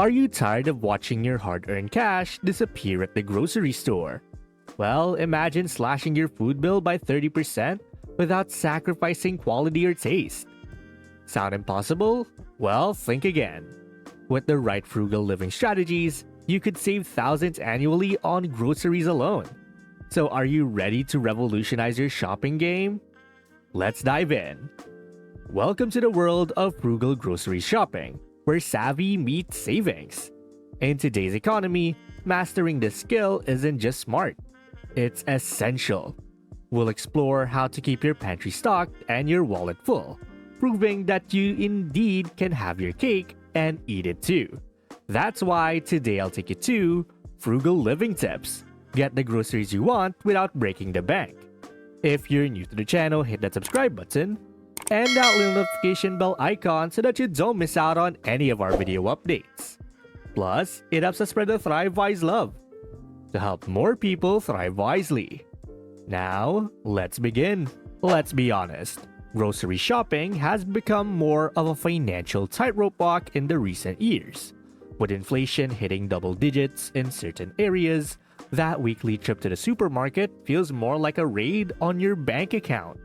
Are you tired of watching your hard-earned cash disappear at the grocery store? Well, imagine slashing your food bill by 30% without sacrificing quality or taste. Sound impossible? Well, think again. With the right frugal living strategies, you could save thousands annually on groceries alone. So are you ready to revolutionize your shopping game? Let's dive in. Welcome to the world of frugal grocery shopping, where savvy meets savings. In today's economy, mastering this skill isn't just smart, it's essential. We'll explore how to keep your pantry stocked and your wallet full, proving that you indeed can have your cake and eat it too. That's why today I'll take you to Frugal Living Tips. Get the groceries you want without breaking the bank. If you're new to the channel, hit that subscribe button and that little notification bell icon so that you don't miss out on any of our video updates. Plus, it helps us spread the Thrive Wise love to help more people thrive wisely. Now, let's begin. Let's be honest, grocery shopping has become more of a financial tightrope walk in the recent years. With inflation hitting double digits in certain areas, that weekly trip to the supermarket feels more like a raid on your bank account.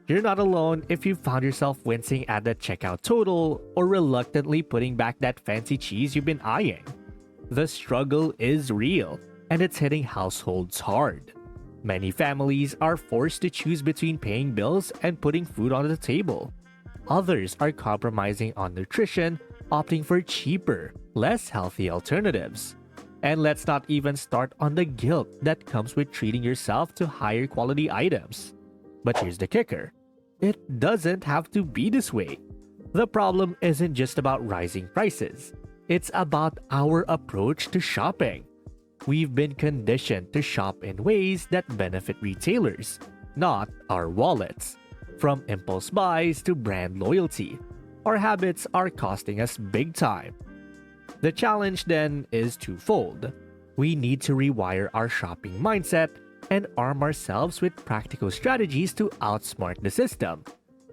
You're not alone if you found yourself wincing at the checkout total or reluctantly putting back that fancy cheese you've been eyeing. The struggle is real, and it's hitting households hard. Many families are forced to choose between paying bills and putting food on the table. Others are compromising on nutrition, opting for cheaper, less healthy alternatives. And let's not even start on the guilt that comes with treating yourself to higher quality items. But here's the kicker. It doesn't have to be this way. The problem isn't just about rising prices. It's about our approach to shopping. We've been conditioned to shop in ways that benefit retailers, not our wallets. From impulse buys to brand loyalty, our habits are costing us big time. The challenge then is twofold. We need to rewire our shopping mindset and arm ourselves with practical strategies to outsmart the system.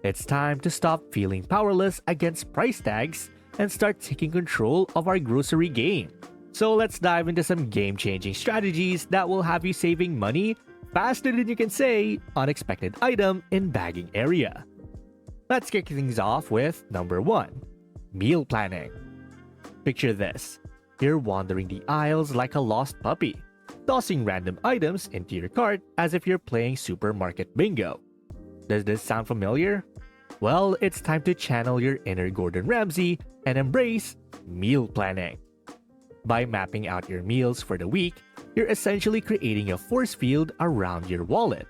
It's time to stop feeling powerless against price tags and start taking control of our grocery game. So let's dive into some game-changing strategies that will have you saving money faster than you can say unexpected item in bagging area. Let's kick things off with number 1, meal planning. Picture this. You're wandering the aisles like a lost puppy, tossing random items into your cart as if you're playing supermarket bingo. Does this sound familiar? Well, it's time to channel your inner Gordon Ramsay and embrace meal planning. By mapping out your meals for the week, you're essentially creating a force field around your wallet.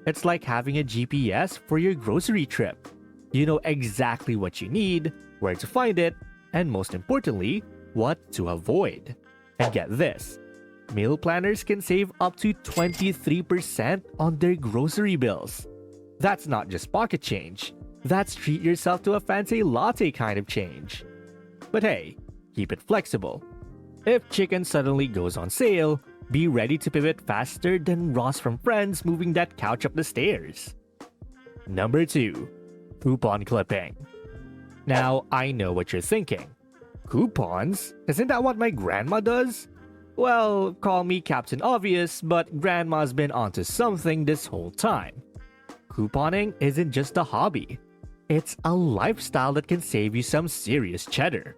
It's like having a GPS for your grocery trip. You know exactly what you need, where to find it, and most importantly, what to avoid. And get this, meal planners can save up to 23% on their grocery bills. That's not just pocket change, that's treat yourself to a fancy latte kind of change. But hey, keep it flexible. If chicken suddenly goes on sale, be ready to pivot faster than Ross from Friends moving that couch up the stairs. Number 2, coupon clipping. Now, I know what you're thinking. Coupons? Isn't that what my grandma does? Well, call me Captain Obvious, but grandma's been onto something this whole time. Couponing isn't just a hobby. It's a lifestyle that can save you some serious cheddar.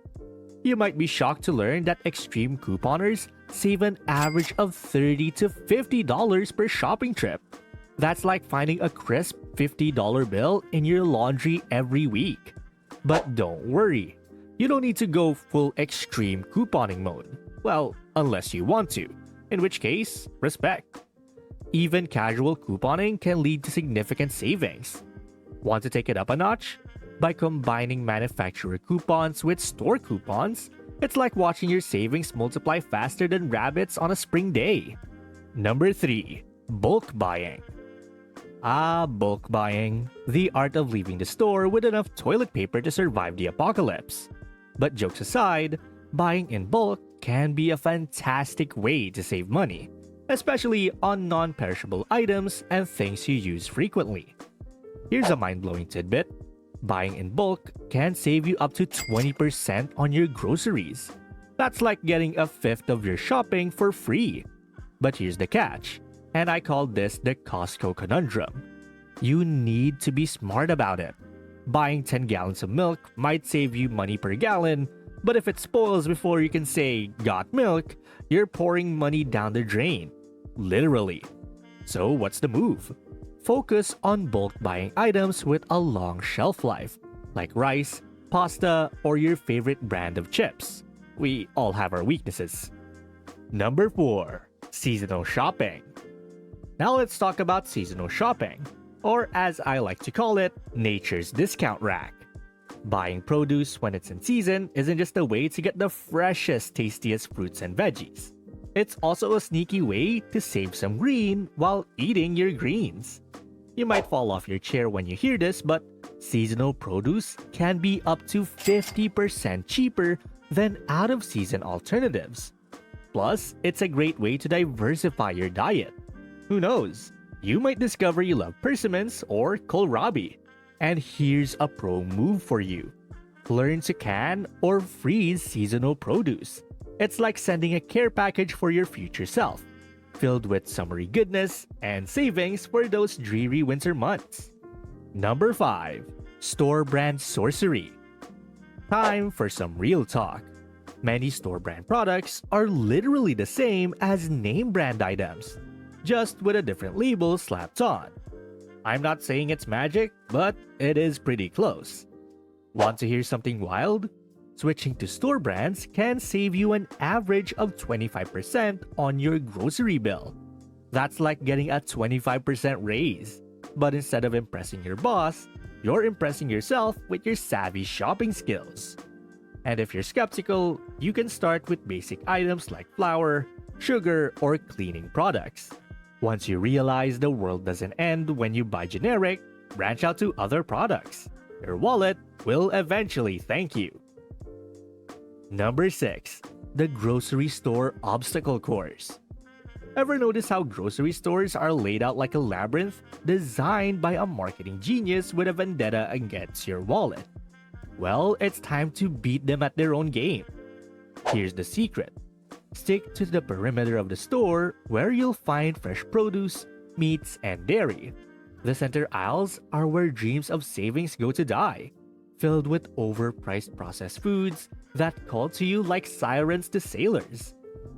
You might be shocked to learn that extreme couponers save an average of $30 to $50 per shopping trip. That's like finding a crisp $50 bill in your laundry every week. But don't worry, you don't need to go full extreme couponing mode. Well, unless you want to, in which case, respect. Even casual couponing can lead to significant savings. Want to take it up a notch? By combining manufacturer coupons with store coupons, it's like watching your savings multiply faster than rabbits on a spring day. Number 3, bulk buying. Bulk buying. The art of leaving the store with enough toilet paper to survive the apocalypse. But jokes aside, buying in bulk can be a fantastic way to save money, especially on non-perishable items and things you use frequently. Here's a mind-blowing tidbit. Buying in bulk can save you up to 20% on your groceries. That's like getting a fifth of your shopping for free. But here's the catch, and I call this the Costco conundrum. You need to be smart about it. Buying 10 gallons of milk might save you money per gallon, but if it spoils before you can say, got milk, you're pouring money down the drain. Literally. So what's the move? Focus on bulk buying items with a long shelf life, like rice, pasta, or your favorite brand of chips. We all have our weaknesses. Number 4. Seasonal shopping. Now let's talk about seasonal shopping, or as I like to call it, nature's discount rack. Buying produce when it's in season isn't just a way to get the freshest, tastiest fruits and veggies. It's also a sneaky way to save some green while eating your greens. You might fall off your chair when you hear this, but seasonal produce can be up to 50% cheaper than out-of-season alternatives. Plus, it's a great way to diversify your diet. Who knows? You might discover you love persimmons or kohlrabi. And here's a pro move for you. Learn to can or freeze seasonal produce. It's like sending a care package for your future self, filled with summery goodness and savings for those dreary winter months. Number 5. Store brand sorcery. Time for some real talk. Many store brand products are literally the same as name brand items, just with a different label slapped on. I'm not saying it's magic, but it is pretty close. Want to hear something wild? Switching to store brands can save you an average of 25% on your grocery bill. That's like getting a 25% raise. But instead of impressing your boss, you're impressing yourself with your savvy shopping skills. And if you're skeptical, you can start with basic items like flour, sugar, or cleaning products. Once you realize the world doesn't end when you buy generic, branch out to other products. Your wallet will eventually thank you. Number 6. The grocery store obstacle course. Ever notice how grocery stores are laid out like a labyrinth designed by a marketing genius with a vendetta against your wallet? Well, it's time to beat them at their own game. Here's the secret. Stick to the perimeter of the store where you'll find fresh produce, meats, and dairy. The center aisles are where dreams of savings go to die, filled with overpriced processed foods that call to you like sirens to sailors.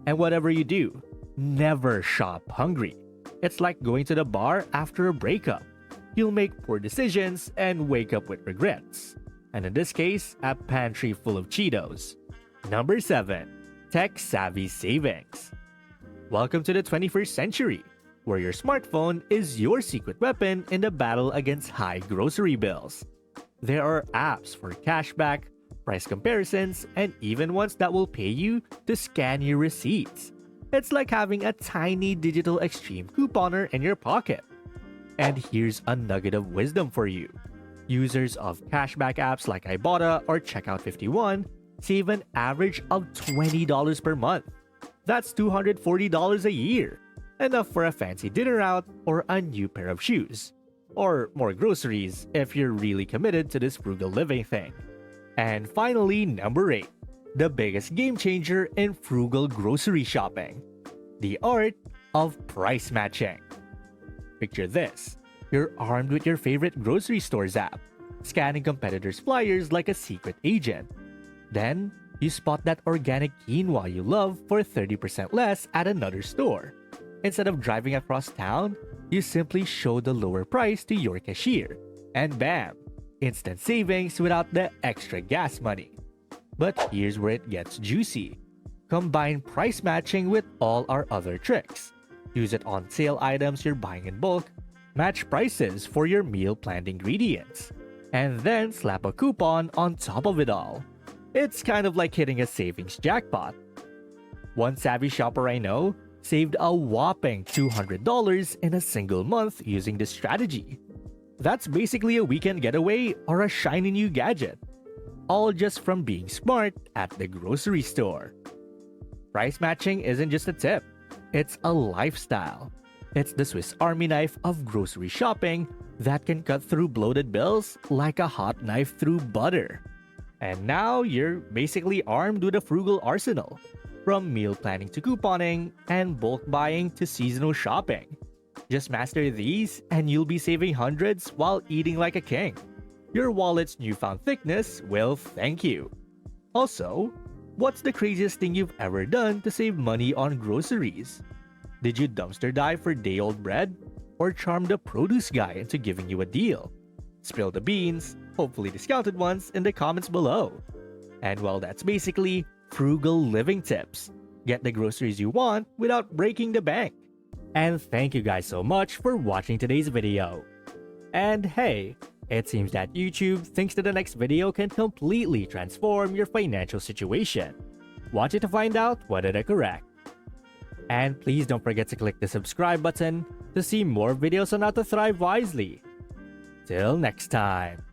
And whatever you do, never shop hungry. It's like going to the bar after a breakup. You'll make poor decisions and wake up with regrets. And in this case, a pantry full of Cheetos. Number 7. Tech-savvy savings. Welcome to the 21st century, where your smartphone is your secret weapon in the battle against high grocery bills. There are apps for cashback, price comparisons, and even ones that will pay you to scan your receipts. It's like having a tiny digital extreme couponer in your pocket. And here's a nugget of wisdom for you. Users of cashback apps like Ibotta or Checkout 51 save an average of $20 per month. That's $240 a year. Enough for a fancy dinner out or a new pair of shoes. Or more groceries if you're really committed to this frugal living thing. And finally, number 8. The biggest game changer in frugal grocery shopping. The art of price matching. Picture this. You're armed with your favorite grocery store's app, scanning competitors' flyers like a secret agent. Then, you spot that organic quinoa you love for 30% less at another store. Instead of driving across town, you simply show the lower price to your cashier. And bam! Instant savings without the extra gas money. But here's where it gets juicy. Combine price matching with all our other tricks. Use it on sale items you're buying in bulk, match prices for your meal planned ingredients, and then slap a coupon on top of it all. It's kind of like hitting a savings jackpot. One savvy shopper I know saved a whopping $200 in a single month using this strategy. That's basically a weekend getaway or a shiny new gadget. All just from being smart at the grocery store. Price matching isn't just a tip, it's a lifestyle. It's the Swiss Army knife of grocery shopping that can cut through bloated bills like a hot knife through butter. And now you're basically armed with a frugal arsenal, from meal planning to couponing and bulk buying to seasonal shopping. Just master these and you'll be saving hundreds while eating like a king. Your wallet's newfound thickness will thank you. Also, what's the craziest thing you've ever done to save money on groceries? Did you dumpster dive for day-old bread? Or charm the produce guy into giving you a deal? Spill the beans, hopefully discounted ones, in the comments below. And well, that's basically frugal living tips. Get the groceries you want without breaking the bank. And thank you guys so much for watching today's video. And hey, it seems that YouTube thinks that the next video can completely transform your financial situation. Watch it to find out whether they're correct. And please don't forget to click the subscribe button to see more videos on how to thrive wisely. Till next time.